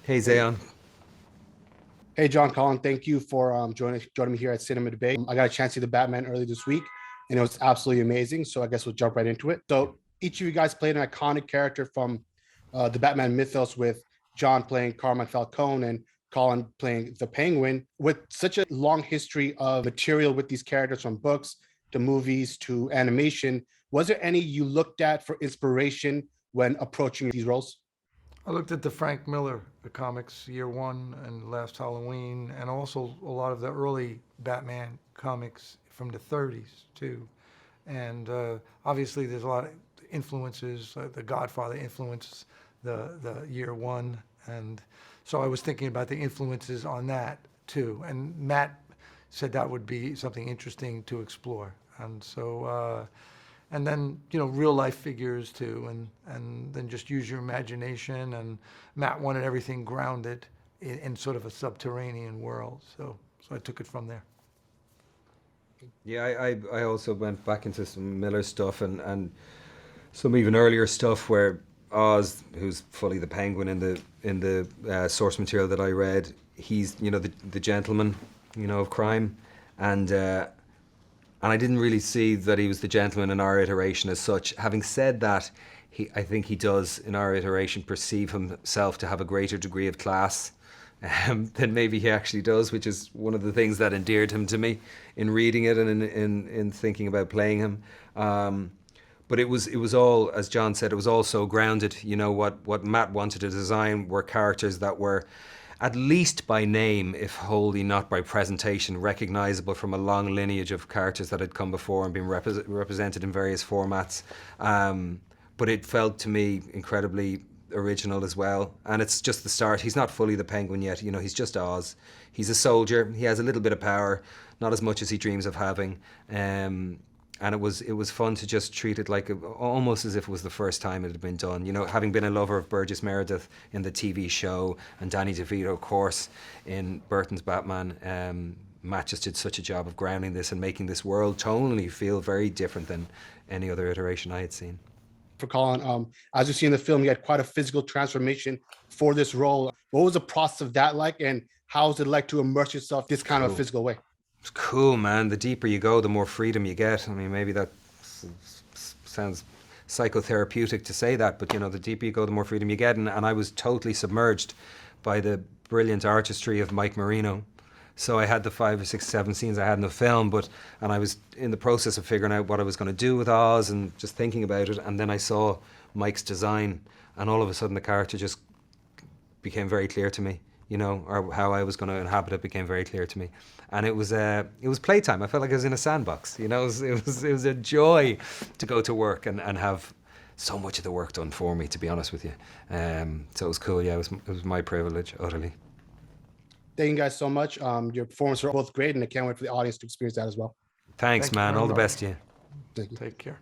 Hey, Hey, Zayyan. hey, John, Colin, thank you for joining me here at Cinema Debate. I got a chance to see the Batman early this week, and it was absolutely amazing. So I guess we'll jump right into it. So each of you guys played an iconic character from the Batman mythos, with John playing Carmine Falcone and Colin playing the Penguin. With such a long history of material with these characters, from books to movies to animation, was there any you looked at for inspiration when approaching these roles? I looked at the Frank Miller comics, Year One and Last Halloween, and also a lot of the early Batman comics from the 30s too. And obviously, there's a lot of influences. The Godfather influenced the Year One, and so I was thinking about the influences on that too. And Matt said that would be something interesting to explore. And so and then real life figures too, and then just use your imagination. And Matt wanted everything grounded in sort of a subterranean world, so I took it from there. Yeah, I also went back into some Miller stuff and some even earlier stuff where Oz, who's fully the Penguin in the source material that I read, he's the gentleman, of crime, and and I didn't really see that he was the gentleman in our iteration as such. Having said that, I think he does in our iteration perceive himself to have a greater degree of class than maybe he actually does, which is one of the things that endeared him to me in reading it and in thinking about playing him. But it was all, as John said, it was all so grounded. What Matt wanted to design were characters that were, at least by name, if wholly not by presentation, recognizable from a long lineage of characters that had come before and been represented in various formats. But it felt to me incredibly original as well. And it's just the start. He's not fully the Penguin yet. He's just Oz. He's a soldier. He has a little bit of power, not as much as he dreams of having. And it was fun to just treat it like almost as if it was the first time it had been done. Having been a lover of Burgess Meredith in the TV show and Danny DeVito, of course, in Burton's Batman, Matt just did such a job of grounding this and making this world tonally feel very different than any other iteration I had seen. For Colin, as you see in the film, you had quite a physical transformation for this role. What was the process of that like, and how is it like to immerse yourself this kind of Cool. physical way? It's cool, man. The deeper you go, the more freedom you get. I mean, maybe that sounds psychotherapeutic to say that, but the deeper you go, the more freedom you get. And I was totally submerged by the brilliant artistry of Mike Marino. So I had the 5 or 6, 7 scenes I had in the film, and I was in the process of figuring out what I was going to do with Oz and just thinking about it. And then I saw Mike's design, and all of a sudden the character just became very clear to me. Or how I was going to inhabit it became very clear to me, and it was playtime. I felt like I was in a sandbox. It was a joy to go to work and have so much of the work done for me. To be honest with you, so it was cool. Yeah, it was my privilege, utterly. Thank you guys so much. Your performances are both great, and I can't wait for the audience to experience that as well. Thanks, Thank you man. very All the much. best to you. Thank you. Take care.